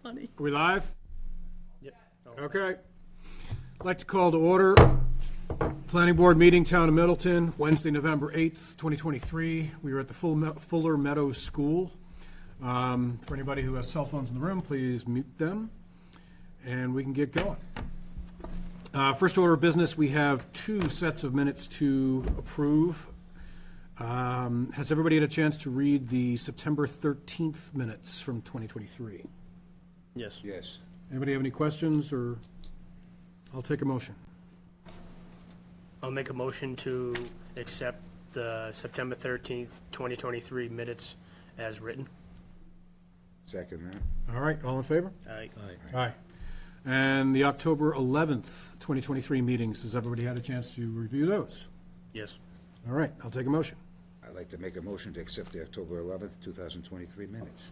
funny. Are we live? Yep. Okay. I'd like to call to order Planning Board meeting, Town of Middleton, Wednesday, November 8th, 2023. We are at the Fuller Meadows School. For anybody who has cell phones in the room, please mute them, and we can get going. First order of business, we have 2 sets of minutes to approve. Has everybody had a chance to read the September 13th minutes from 2023? Yes. Yes. Anybody have any questions, or I'll take a motion. I'll make a motion to accept the September 13th, 2023 minutes as written. Second that. All right, all in favor? Aye. Aye. And the October 11th, 2023 meetings, has everybody had a chance to review those? Yes. All right, I'll take a motion. I'd like to make a motion to accept the October 11th, 2023 minutes.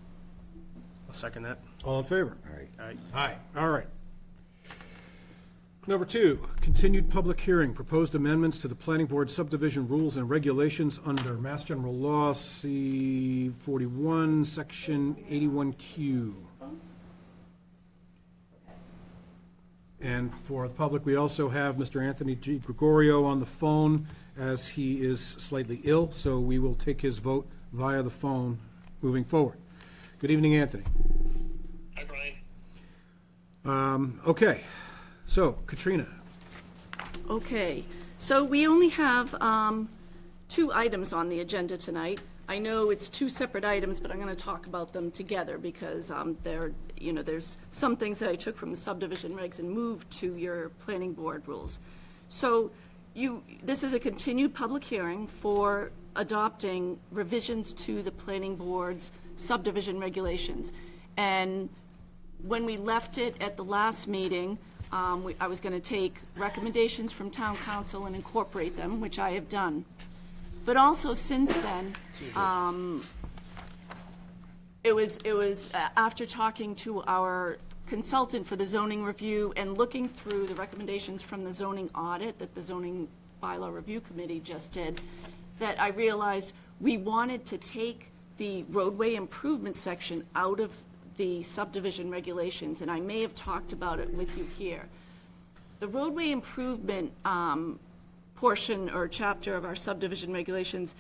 I'll second that. All in favor? Aye. Aye. Aye. All right. Number 2, continued public hearing, proposed amendments to the Planning Board subdivision rules and regulations under Mass General Law, C 41, Section 81Q. And for the public, we also have Mr. Anthony G. Gregorio on the phone, as he is slightly ill, so we will take his vote via the phone moving forward. Good evening, Anthony. Hi, Brian. Okay, so Katrina. Okay, so we only have 2 items on the agenda tonight. I know it's 2 separate items, but I'm going to talk about them together because there's some things that I took from the subdivision regs and moved to your planning board rules. So this is a continued public hearing for adopting revisions to the planning board's subdivision regulations. And when we left it at the last meeting, I was going to take recommendations from town council and incorporate them, which I have done. But also since then, it was after talking to our consultant for the zoning review and looking through the recommendations from the zoning audit that the zoning bylaw review committee just did, that I realized we wanted to take the roadway improvement section out of the subdivision regulations, and I may have talked about it with you here. The roadway improvement portion or chapter of our subdivision regulations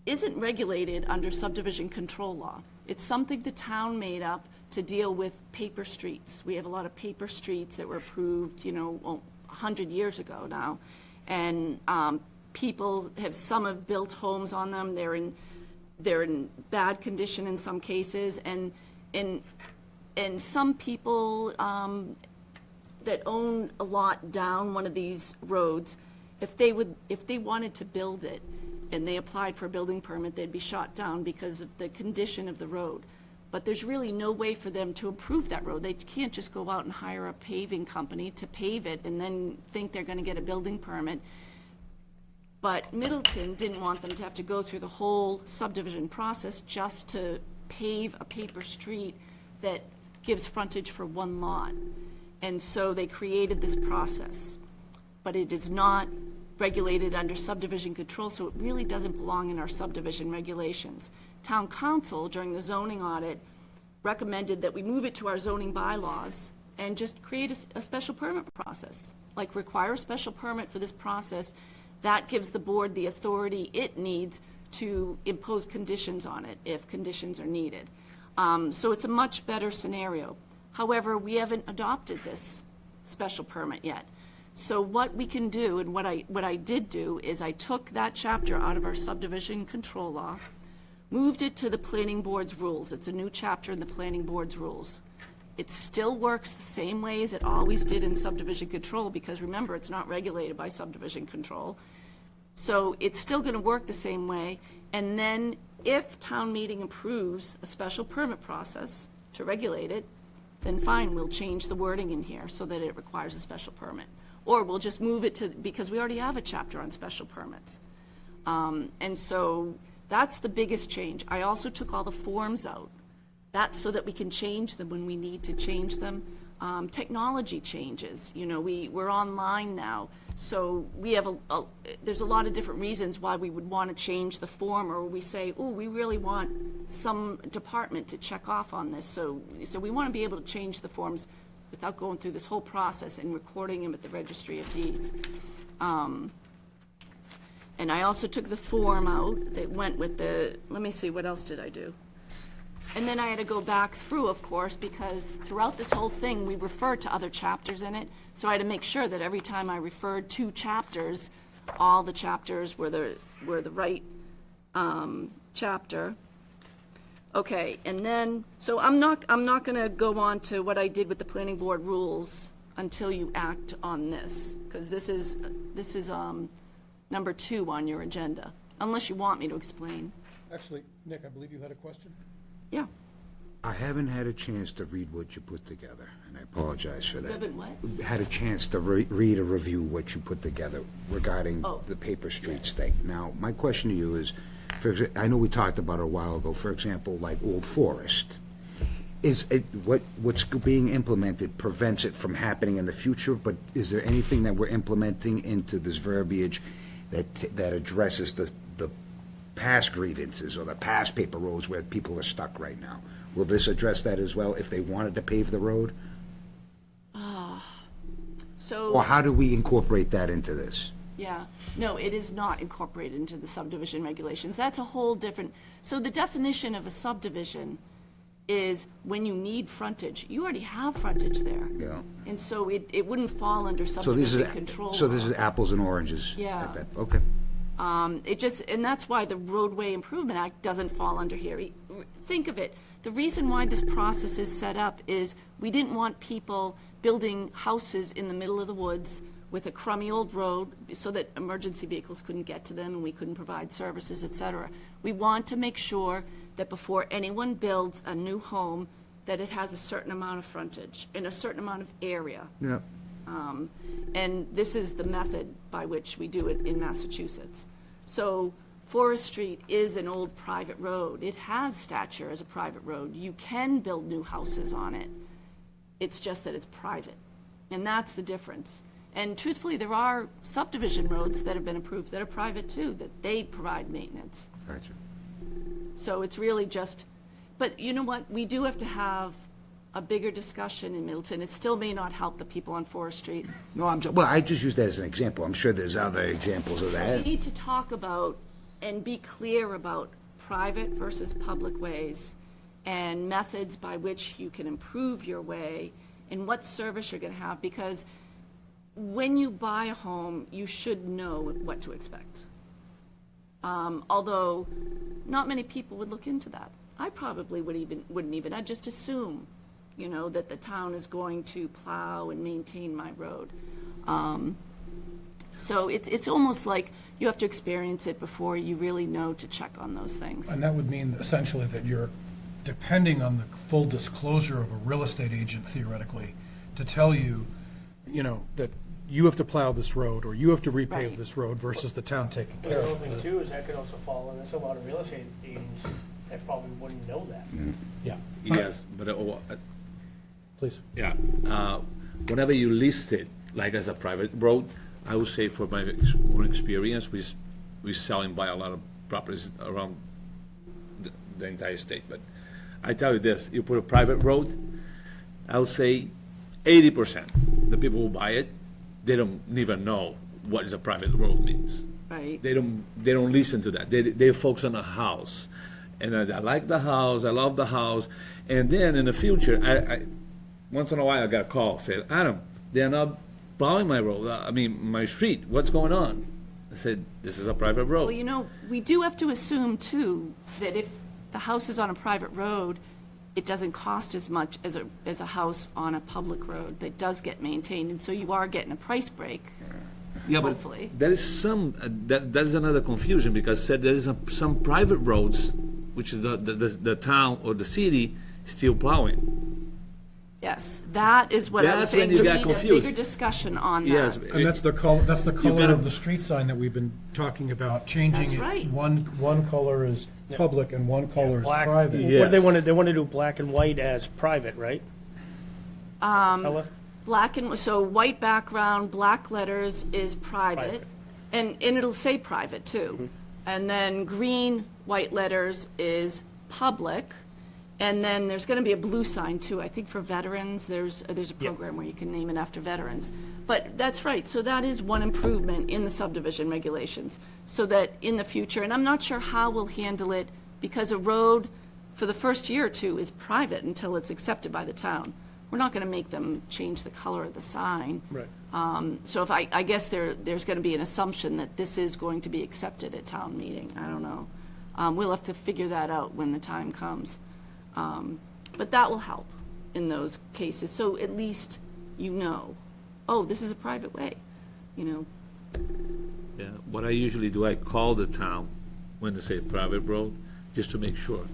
isn't regulated under subdivision control law. It's something the town made up to deal with paper streets. We have a lot of paper streets that were approved, 100 years ago now. And some have built homes on them. They're in bad condition in some cases. And some people that own a lot down one of these roads, if they wanted to build it and they applied for a building permit, they'd be shot down because of the condition of the road. But there's really no way for them to improve that road. They can't just go out and hire a paving company to pave it and then think they're going to get a building permit. But Middleton didn't want them to have to go through the whole subdivision process just to pave a paper street that gives frontage for one lot. And so they created this process. But it is not regulated under subdivision control, so it really doesn't belong in our subdivision regulations. Town council, during the zoning audit, recommended that we move it to our zoning bylaws and just create a special permit process, like require a special permit for this process. That gives the board the authority it needs to impose conditions on it if conditions are needed. So it's a much better scenario. However, we haven't adopted this special permit yet. So what we can do, and what I did do, is I took that chapter out of our subdivision control law, moved it to the planning board's rules. It's a new chapter in the planning board's rules. It still works the same way as it always did in subdivision control, because remember, it's not regulated by subdivision control. So it's still going to work the same way. And then if town meeting approves a special permit process to regulate it, then fine, we'll change the wording in here so that it requires a special permit. Or we'll just move it to, because we already have a chapter on special permits. And so that's the biggest change. I also took all the forms out. That's so that we can change them when we need to change them. technology changes. You know, we're online now, so we have there's a lot of different reasons why we would want to change the form, or we say, oh, we really want some department to check off on this. So we want to be able to change the forms without going through this whole process and recording them at the Registry of Deeds. And I also took the form out that went with let me see, what else did I do? And then I had to go back through, of course, because throughout this whole thing, we refer to other chapters in it. So I had to make sure that every time I referred to chapters, all the chapters were the right chapter. Okay, and then, so I'm not gonna go on to what I did with the planning board rules until you act on this, because this is number 2 on your agenda, unless you want me to explain. Actually, Nick, I believe you had a question? Yeah. I haven't had a chance to read what you put together, and I apologize for that. You haven't what? Had a chance to read or review what you put together regarding Oh. the paper streets thing. Now, my question to you is, I know we talked about it a while ago, for example, like Old Forest. Is it, what's being implemented prevents it from happening in the future, but is there anything that we're implementing into this verbiage that addresses the past grievances or the past paper roads where people are stuck right now? Will this address that as well if they wanted to pave the road? So. Or how do we incorporate that into this? Yeah, no, it is not incorporated into the subdivision regulations. That's a whole different, so the definition of a subdivision is when you need frontage. You already have frontage there. Yeah. And so it wouldn't fall under So this subdivision is, control so this law. is apples and oranges? Yeah. at that. Okay. It just, and that's why the Roadway Improvement Act doesn't fall under here. Think of it, the reason why this process is set up is we didn't want people building houses in the middle of the woods with a crummy old road so that emergency vehicles couldn't get to them and we couldn't provide services, et cetera. We want to make sure that before anyone builds a new home, that it has a certain amount of frontage and a certain amount of area. Yeah. And this is the method by which we do it in Massachusetts. So Forest Street is an old private road. It has stature as a private road. You can build new houses on it. It's just that it's private. And that's the difference. And truthfully, there are subdivision roads that have been approved that are private too, that they provide maintenance. Gotcha. So it's really just, but you know what? We do have to have a bigger discussion in Middleton. It still may not help the people on Forest Street. No, well, I just used that as an example. I'm sure there's other examples of We that. need to talk about and be clear about private versus public ways and methods by which you can improve your way and what service you're going to have, because when you buy a home, you should know what to expect. Although not many people would look into that. I probably wouldn't even. I'd just assume, you know, that the town is going to plow and maintain my road. So it's almost like you have to experience it before you really know to check on those things. And that would mean essentially that you're depending on the full disclosure of a real estate agent theoretically to tell you, you know, that you have to plow this road or you have to repave Right. this road versus the town taking The care other of it. thing too is that could also fall, and there's a lot of real estate agents that probably wouldn't know that. Yeah. Yes, but, Please. yeah, whenever you list it, like as a private road, I would say for my own experience, we sell and buy a lot of properties around the entire state, but I tell you this, you put a private road, I would say 80%, the people who buy it, they don't even know what is a private road means. Right. They don't listen to that. They focus on the house. And I like the house, I love the house. And then in the future, I once in a while I got a call, said, Adam, they're not plowing my road, my street, what's going on? I said, this is a private road. Well, you know, we do have to assume too that if the house is on a private road, it doesn't cost as much as a house on a public road that does get maintained, and so you are getting a price break. Yeah, but hopefully. there is some, that is another confusion, because said there is some private roads, which is the town or the city still plowing. Yes, that is what I was That's saying. when you We got need confused. a bigger discussion on that. Yes. And that's the color gotta- of the street sign that we've been talking about, changing That's it. right. One color is public and one color is Black, private. Yeah. what do they Yes. want to do black and white as private, right? Color? Black and, so white background, black letters is private, Private. and it'll say private too. And then green, white letters is public, and then there's gonna be a blue sign too, I think for veterans, there's a program where you can name it after veterans. But that's right, so that is one improvement in the subdivision regulations, so that in the future, and I'm not sure how we'll handle it, because a road for the first year or two is private until it's accepted by the town. We're not gonna make them change the color of the sign. Right. So if I guess there's gonna be an assumption that this is going to be accepted at town meeting, I don't know. We'll have to figure that out when the time comes. But that will help in those cases, so at least you know, oh, this is a private way, you know. Yeah, what I usually do, I call the town when they say private road, just to make sure.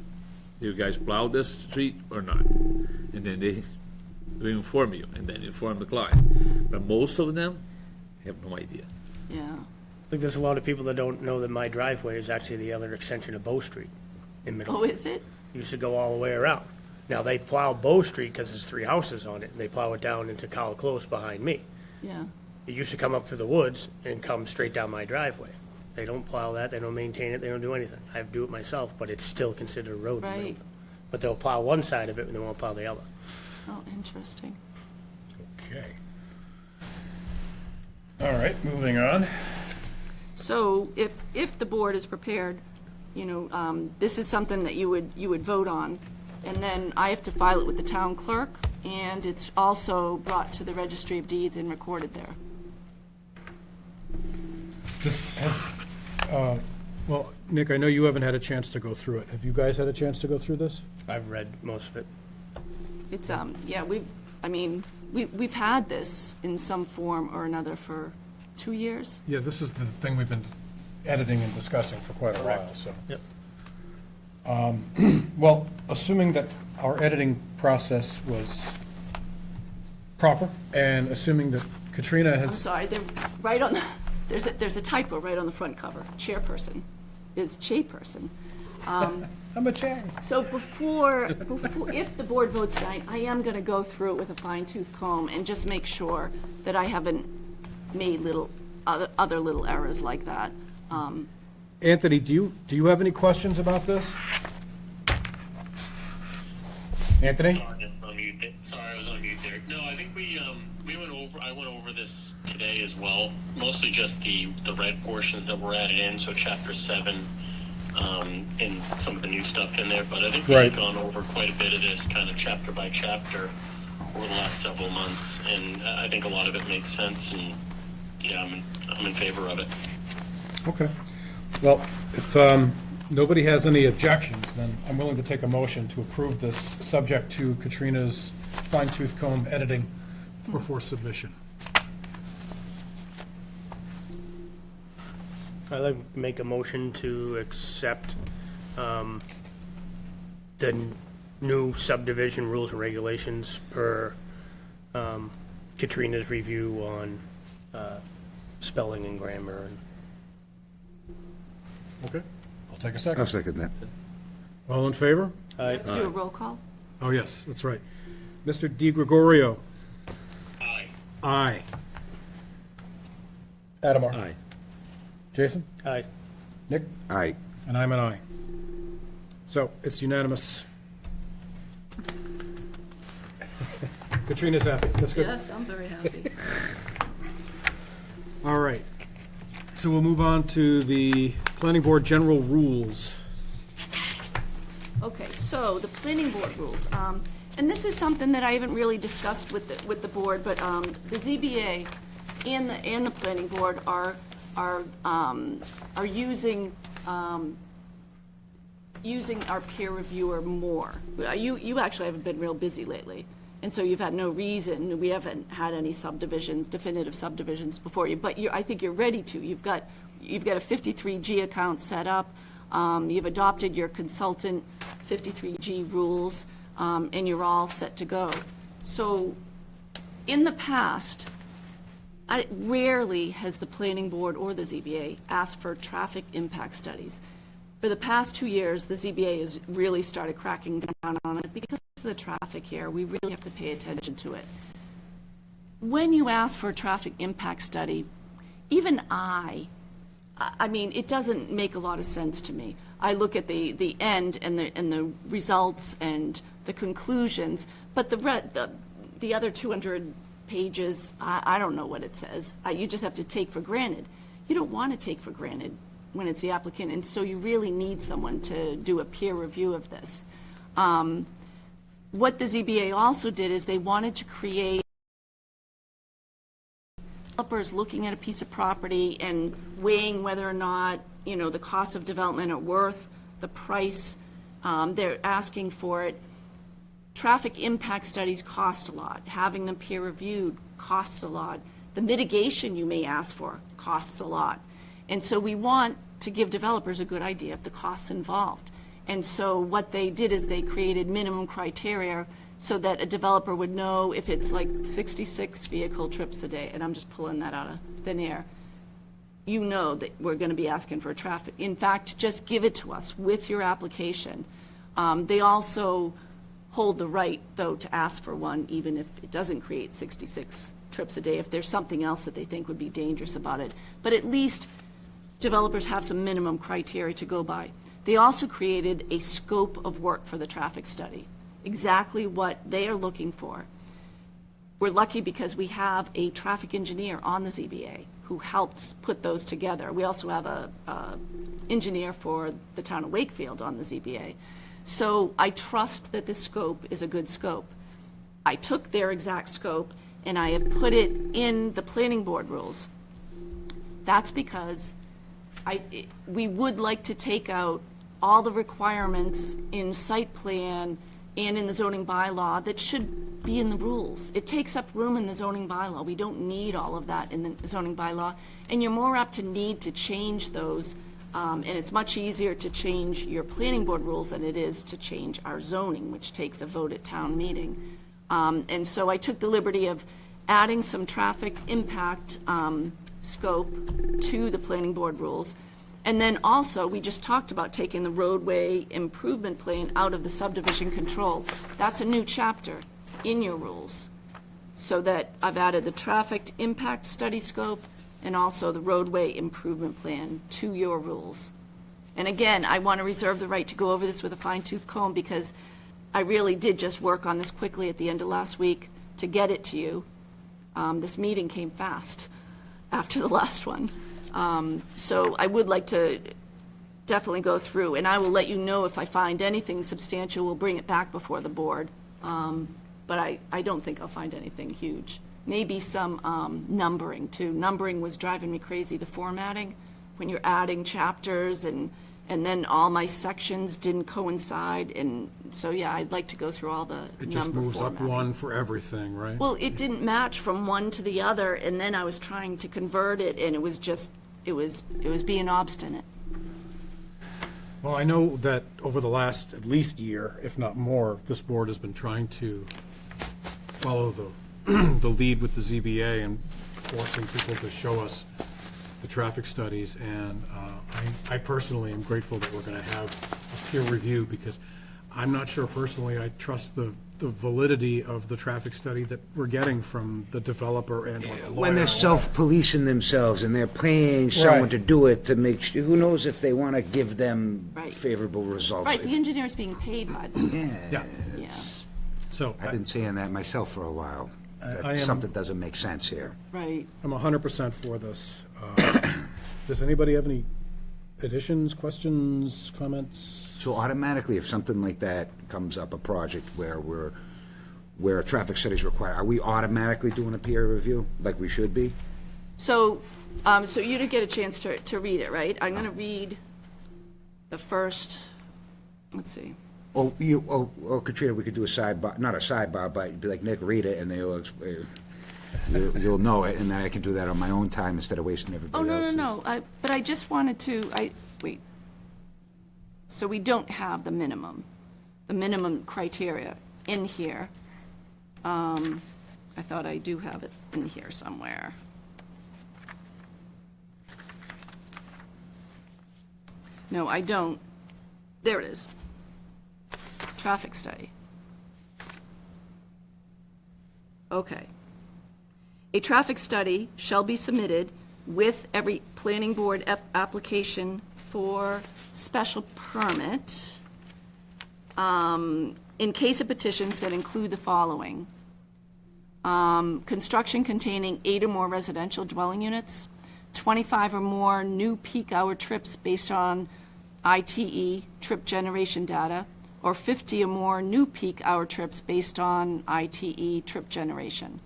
You guys plow this street or not? And then they inform you, and then inform the client. But most of them have no idea. Yeah, I think there's a lot of people that don't know that my driveway is actually the other extension of Bow Street in oh, Middleton. is it? Used to go all the way around. Now, they plow Bow Street because there's 3 houses on it, and they plow it down into Cowell Close behind me. Yeah, It used to come up through the woods and come straight down my driveway. They don't plow that, they don't maintain it, they don't do anything. I have to do it myself, but it's still considered a road in Right. Middleton. But they'll plow one side of it and they won't plow the other. oh, interesting. Okay. All right, moving on. So if the board is prepared, you know, this is something that you would vote on, and then I have to file it with the town clerk, and it's also brought to the registry of deeds and recorded there. This has, well, Nick, I know you haven't had a chance to go through it. Have you guys had a chance to go through this? I've read most of it. It's, yeah, we've had this in some form or another for 2 years. Yeah, this is the thing we've been editing and discussing for quite a while, so. Yep. Well, assuming that our editing process was proper, and assuming that Katrina I'm has, sorry, they're right on, there's a typo right on the front cover. Chairperson is Chayperson. I'm a chair. So before, if the board votes tonight, I am gonna go through it with a fine tooth comb and just make sure that I haven't made other little errors like that. Anthony, do you have any questions about this? Anthony? Sorry, I was on mute there. No, I think I went over this today as well. Mostly just the red portions that were added in, so chapter 7, and some of the new stuff in there. But I think Right. we've gone over quite a bit of this kind of chapter by chapter over the last several months, and I think a lot of it makes sense, and yeah, I'm in favor of it. Okay. Well, if nobody has any objections, then I'm willing to take a motion to approve this, subject to Katrina's fine tooth comb editing before submission. I'd like to make a motion to accept the new subdivision rules and regulations per Katrina's review on spelling and grammar. And Okay. I'll take a I'll second. second that. All in favor? Let's do a roll call. Oh, yes, that's right. Mr. Di Gregorio? Aye. Aye. Adamar? Aye. Jason? Aye. Nick? Aye. And I'm an aye. So, it's unanimous. Katrina's happy. That's good. Yes, I'm very happy. All right. So we'll move on to the planning board general rules. Okay, so the planning board rules, and this is something that I haven't really discussed with the board, but the ZBA and the planning board are using our peer reviewer more. You actually haven't been real busy lately, and so you've had no reason, we haven't had any subdivisions, definitive subdivisions before you, but I think you're ready to. You've got a 53G account set up, you've adopted your consultant 53G rules, and you're all set to go. So, in the past, rarely has the planning board or the ZBA asked for traffic impact studies. For the past 2 years, the ZBA has really started cracking down on it because of the traffic here. We really have to pay attention to it. When you ask for a traffic impact study, even I mean, it doesn't make a lot of sense to me. I look at the end and the results and the conclusions, but the other 200 pages, I don't know what it says. You just have to take for granted. You don't want to take for granted when it's the applicant, and so you really need someone to do a peer review of this. What the ZBA also did is they wanted to create developers looking at a piece of property and weighing whether or not, you know, the cost of development are worth the price they're asking for it. Traffic impact studies cost a lot. Having them peer reviewed costs a lot. The mitigation you may ask for costs a lot. And so we want to give developers a good idea of the costs involved. And so what they did is they created minimum criteria so that a developer would know if it's like 66 vehicle trips a day, and I'm just pulling that out of thin air, you know that we're going to be asking for traffic. In fact, just give it to us with your application. They also hold the right, though, to ask for one, even if it doesn't create 66 trips a day, if there's something else that they think would be dangerous about it. But at least developers have some minimum criteria to go by. They also created a scope of work for the traffic study, exactly what they are looking for. We're lucky because we have a traffic engineer on the ZBA who helped put those together. We also have a engineer for the town of Wakefield on the ZBA. So I trust that this scope is a good scope. I took their exact scope and I have put it in the planning board rules. That's because we would like to take out all the requirements in site plan and in the zoning bylaw that should be in the rules. It takes up room in the zoning bylaw. We don't need all of that in the zoning bylaw. And you're more apt to need to change those. And it's much easier to change your planning board rules than it is to change our zoning, which takes a vote at town meeting. And so I took the liberty of adding some traffic impact scope to the planning board rules. And then also, we just talked about taking the roadway improvement plan out of the subdivision control. That's a new chapter in your rules. So that I've added the traffic impact study scope and also the roadway improvement plan to your rules. And again, I want to reserve the right to go over this with a fine-tooth comb because I really did just work on this quickly at the end of last week to get it to you. This meeting came fast after the last one. So I would like to definitely go through, and I will let you know if I find anything substantial. We'll bring it back before the board. But I don't think I'll find anything huge. Maybe some numbering, too. Numbering was driving me crazy, the formatting, when you're adding chapters, and then all my sections didn't coincide. And so, yeah, I'd like to go through all the number It just moves up formatting. one for everything, right? Well, it didn't match from one to the other, and then I was trying to convert it, and it was just, it was being obstinate. Well, I know that over the last at least year, if not more, this board has been trying to follow the lead with the ZBA and forcing people to show us the traffic studies. And I personally am grateful that we're going to have a peer review because I'm not sure personally I trust the validity of the traffic study that we're getting from the developer and or the lawyer. When they're self-policing themselves and they're paying someone Right. to do it to make, who knows if they want to give them Right. favorable results. Right, the engineer's being paid by them. Yeah, Yeah, so I've been saying that myself for a while. I That am- something doesn't make sense here. right. I'm 100% for this. Does anybody have any additions, questions, comments? So automatically, if something like that comes up, a project where a traffic study is required, are we automatically doing a peer review like we should be? So, so you didn't get a chance to read it, right? I'm gonna read the first, let's see. Or Katrina, we could do a sidebar, not a sidebar, but be like, Nick, read it, and you'll know it, and then I can do that on my own time instead of wasting Oh, everybody no, else's. no, but I just wanted to, wait. So we don't have the minimum criteria in here. I thought I do have it in here somewhere. No, I don't. There it is. Traffic study. Okay. A traffic study shall be submitted with every planning board application for special permit in case of petitions that include the following. Construction containing 8 or more residential dwelling units, 25 or more new peak hour trips based on ITE trip generation data, or 50 or more new peak hour trips based on ITE trip generation.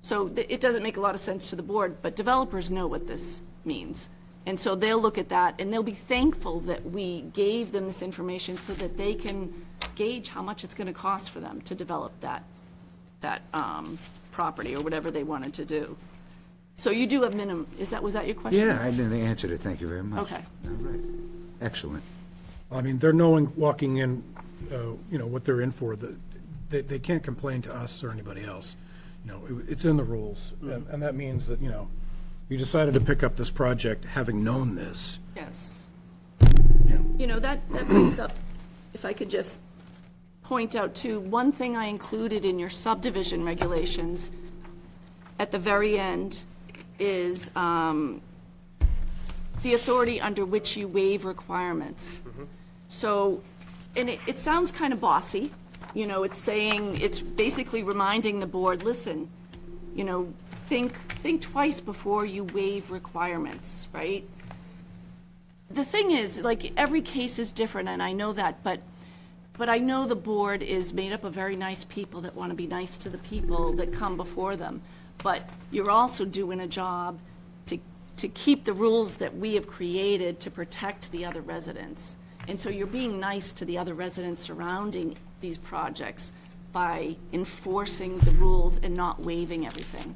So it doesn't make a lot of sense to the board, but developers know what this means. And so they'll look at that, and they'll be thankful that we gave them this information so that they can gauge how much it's going to cost for them to develop that property or whatever they wanted to do. So you do have minimum, was that your question? Yeah, I didn't answer it, thank you very much. Okay. All right, excellent. I mean, they're knowing, walking in, what they're in for, they can't complain to us or anybody else. It's in the rules, and that means that, you decided to pick up this project having known this. Yes. Yeah. That brings up, if I could just point out too, one thing I included in your subdivision regulations at the very end is the authority under which you waive requirements. So, and it sounds kind of bossy, it's basically reminding the board, listen, think twice before you waive requirements, right? The thing is, like, every case is different, and I know that, but I know the board is made up of very nice people that want to be nice to the people that come before them. But you're also doing a job to keep the rules that we have created to protect the other residents. And so you're being nice to the other residents surrounding these projects by enforcing the rules and not waiving everything.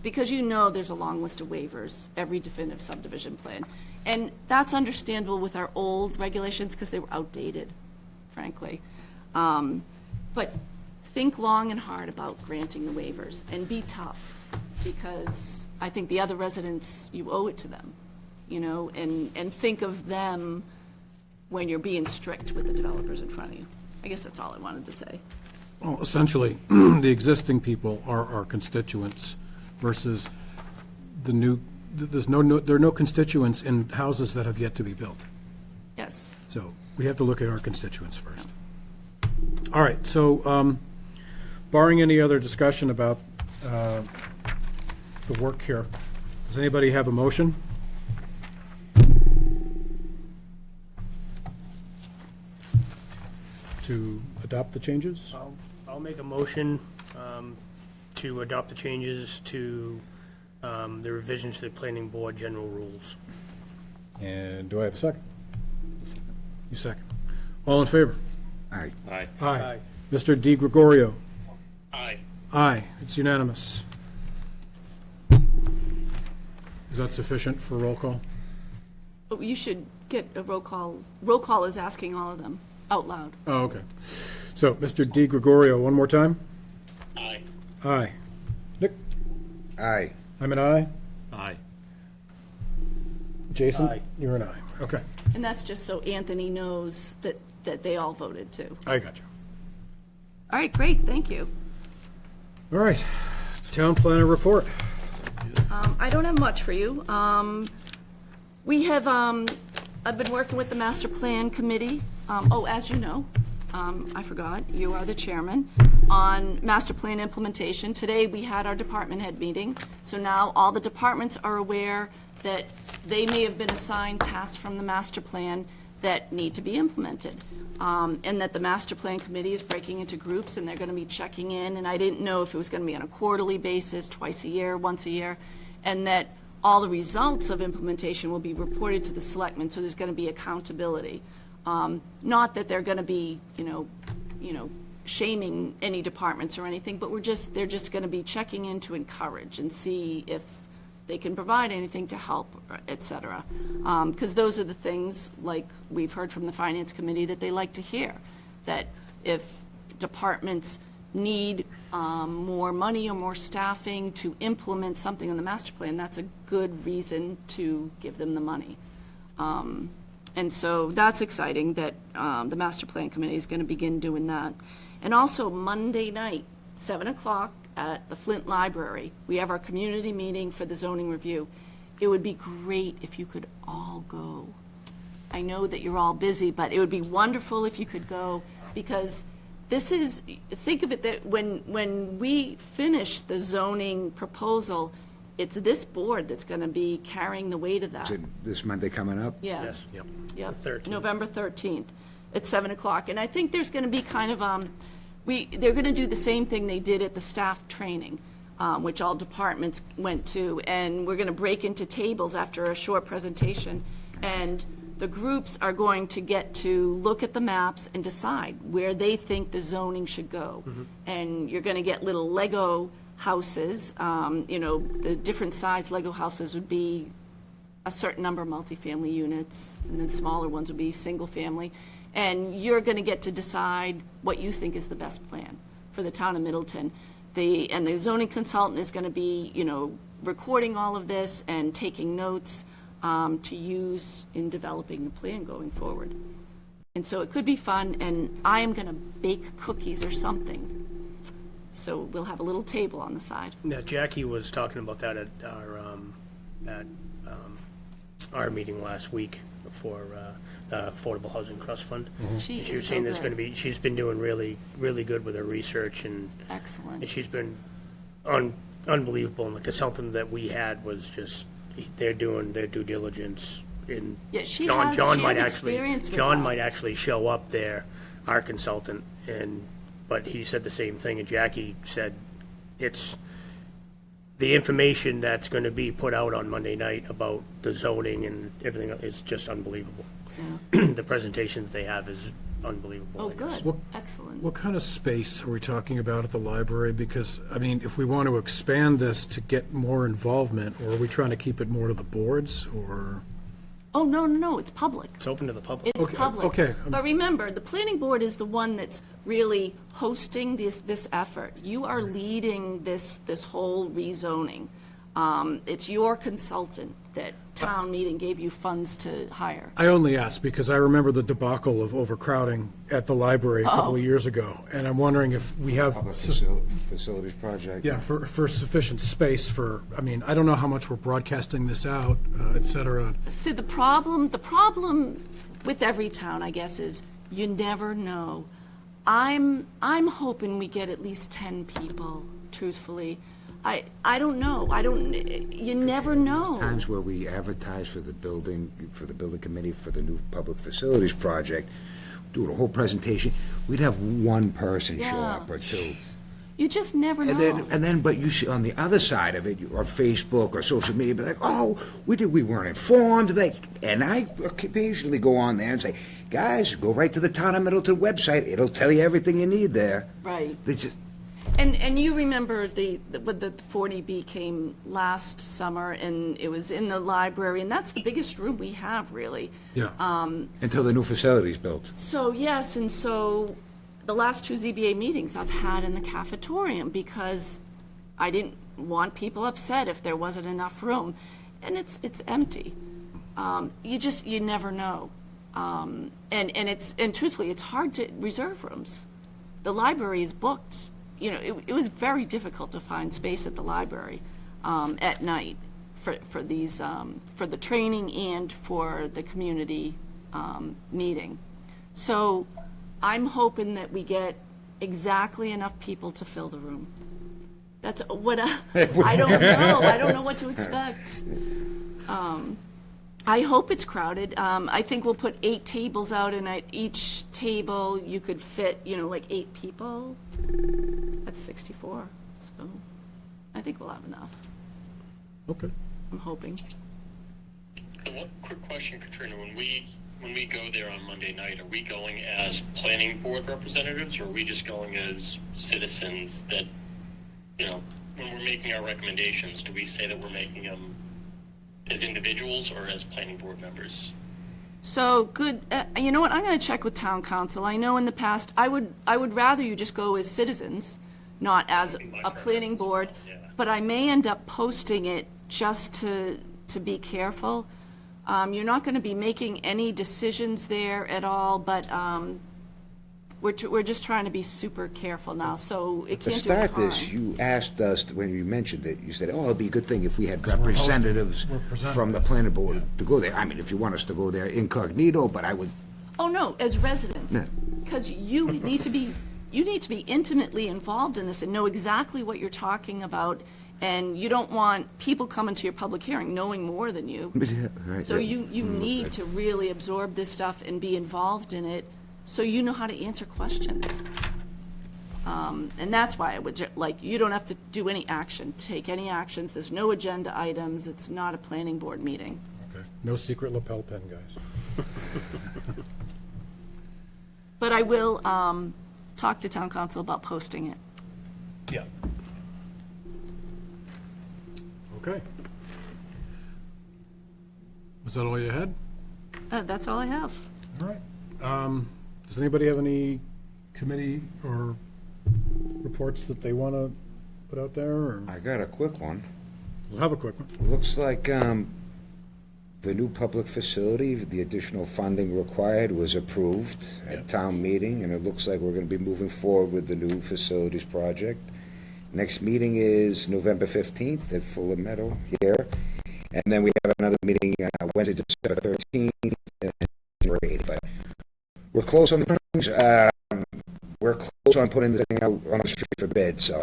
Because there's a long list of waivers, every definitive subdivision plan. And that's understandable with our old regulations because they were outdated, frankly. But think long and hard about granting the waivers and be tough, because I think the other residents, you owe it to them, and think of them when you're being strict with the developers in front of you. I guess that's all I wanted to say. Well, essentially, the existing people are our constituents versus the new, there are no constituents in houses that have yet to be built. Yes. So we have to look at our constituents first. All right, so barring any other discussion about the work here, does anybody have a motion? To adopt the changes? I'll make a motion to adopt the changes to the revisions to the planning board general rules. And do I have a second? You second. All in favor? Aye. Aye. Aye. Mr. Di Gregorio? Aye. Aye, it's unanimous. Is that sufficient for roll call? Oh, you should get a roll call. Roll call is asking all of them out loud. Oh, okay. So, Mr. Di Gregorio, one more time? Aye. Aye. Nick? Aye. I'm an aye. Aye. Jason? Aye. You're an aye. Okay, And that's just so Anthony knows that they all voted too. I got you. All right, great, thank you. All right, town planner report. I don't have much for you. We have, I've been working with the master plan committee. As you know, I forgot, you are the chairman, on master plan implementation. Today, we had our department head meeting, so now all the departments are aware that they may have been assigned tasks from the master plan that need to be implemented. And that the master plan committee is breaking into groups, and they're gonna be checking in, and I didn't know if it was gonna be on a quarterly basis, twice a year, once a year, and that all the results of implementation will be reported to the selectmen, so there's gonna be accountability. Not that they're gonna be, shaming any departments or anything, but they're just gonna be checking in to encourage and see if they can provide anything to help, et cetera. Because those are the things, like we've heard from the Finance Committee, that they like to hear. That if departments need more money or more staffing to implement something in the master plan, that's a good reason to give them the money. And so that's exciting that the Master Plan Committee is going to begin doing that. And also Monday night, 7 o'clock at the Flint Library, we have our community meeting for the zoning review. It would be great if you could all go. I know that you're all busy, but it would be wonderful if you could go, because this is, think of it that when we finish the zoning proposal, it's this board that's going to be carrying the weight of that. Is it this Monday coming up? Yeah. Yes. Yep. The 13th. November 13th at 7 o'clock. And I think there's going to be kind of, they're going to do the same thing they did at the staff training, which all departments went to. And we're going to break into tables after a short presentation. And the groups are going to get to look at the maps and decide where they think the zoning should go. And you're going to get little Lego houses. The different size Lego houses would be a certain number of multifamily units, and then smaller ones would be single family. And you're going to get to decide what you think is the best plan for the town of Middleton. And the zoning consultant is going to be, recording all of this and taking notes to use in developing the plan going forward. And so it could be fun, and I am going to bake cookies or something. So we'll have a little table on the side. Now, Jackie was talking about that at our meeting last week for the Affordable Housing Trust Fund. She And she is was so saying there's good. going to be, she's been doing really, really good with her research, and Excellent. she's been unbelievable. And the consultant that we had was just, they're doing their due diligence. In Yeah, she John, has- John she might has actually, experience with John that. might actually show up there, our consultant, but he said the same thing, and Jackie said it's the information that's going to be put out on Monday night about the zoning and everything is just unbelievable. The presentation that they have is unbelievable. Oh, I guess. good. Excellent. What kind of space are we talking about at the library? Because, I mean, if we want to expand this to get more involvement, or are we trying to keep it more to the boards, or? Oh, no, it's public. It's open to the public. It's public. okay. But remember, the planning board is the one that's really hosting this effort. You are leading this whole rezoning. It's your consultant that town meeting gave you funds to hire. I only ask because I remember the debacle of overcrowding at the library a couple of years ago, and I'm wondering if we have, Public facilities project. yeah, for sufficient space for, I mean, I don't know how much we're broadcasting this out, et cetera. See, the problem with every town, I guess, is you never know. I'm hoping we get at least 10 people, truthfully. I don't know. You never know. Times where we advertise for the building committee for the new public facilities project, do the whole presentation, we'd have one person show Yeah. up or two. You just never And know. then, but you see on the other side of it, or Facebook or social media, be like, oh, we weren't informed. And I occasionally go on there and say, guys, go right to the Town of Middleton website. It'll tell you everything you need there. Right. They just, And you remember when the 40B came last summer, and it was in the library, and that's the biggest room we have, really. Yeah. until the new facility's built. So, yes, and so the last two ZBA meetings I've had in the cafetorium, because I didn't want people upset if there wasn't enough room, and it's empty. You never know. And truthfully, it's hard to reserve rooms. The library is booked. It was very difficult to find space at the library at night for these, for the training and for the community meeting. So I'm hoping that we get exactly enough people to fill the room. That's what I don't know. I don't know what to expect. I hope it's crowded. I think we'll put 8 tables out, and at each table you could fit, like 8 people. That's 64. So I think we'll have enough. Okay. I'm hoping. So one quick question, Katrina. When we go there on Monday night, are we going as planning board representatives, or are we just going as citizens that, when we're making our recommendations, do we say that we're making them as individuals or as planning board members? So good. You know what? I'm going to check with town council. I know in the past, I would rather you just go as citizens, not as a planning board. Yeah. But I may end up posting it just to be careful. You're not going to be making any decisions there at all, but we're just trying to be super careful now, so it To can't do any start this, harm. you asked us, when you mentioned it, you said, oh, it'd be a good thing if we had representatives we're presenting from the this. planning board to go there. I mean, if you want us to go there incognito, but I would, Oh, no, as residents, Yeah. because you need to be intimately involved in this and know exactly what you're talking about, and you don't want people coming to your public hearing knowing more than you. yeah, right. So you need to really absorb this stuff and be involved in it, so you know how to answer questions. And that's why I would, you don't have to do any action, take any actions, there's no agenda items, it's not a planning board meeting. Okay. No secret lapel pin, guys. But I will talk to town council about posting it. Yeah. Okay. Was that all you had? That's all I have. All right. Does anybody have any committee or reports that they want to put out there, or? I got a quick one. We'll have a quick one. Looks like the new public facility, the additional funding required was approved at town meeting, and it looks like we're going to be moving forward with the new facilities project. Next meeting is November 15th at Fuller Meadow here, and then we have another meeting Wednesday, December 13th, and January 8th. But we're close on the we're close on putting the thing out on the street for bid, so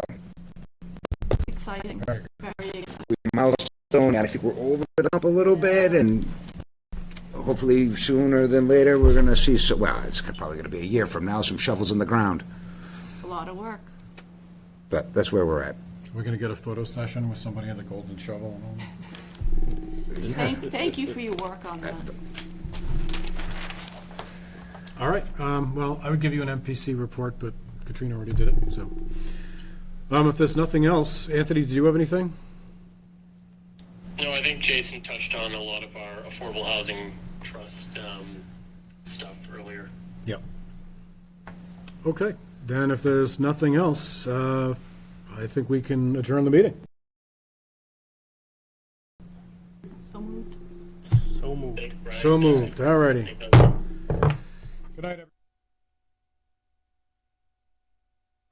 Exciting, very exciting. milestone, and I think we're over the hump a little bit, and hopefully sooner than later, we're gonna see, well, it's probably gonna be a year from now, some shovels in the ground, It's a lot of work. but that's where we're at. We're going to get a photo session with somebody in the golden shovel and all that. Thank you for your work on that. All right, well, I would give you an MPC report, but Katrina already did it, so. If there's nothing else, Anthony, do you have anything? No, I think Jason touched on a lot of our affordable housing trust stuff earlier. Yep. Okay, then if there's nothing else, I think we can adjourn the meeting. So moved. So moved. Thanks, Brian. So moved, all righty. Thank you. Good night, everyone.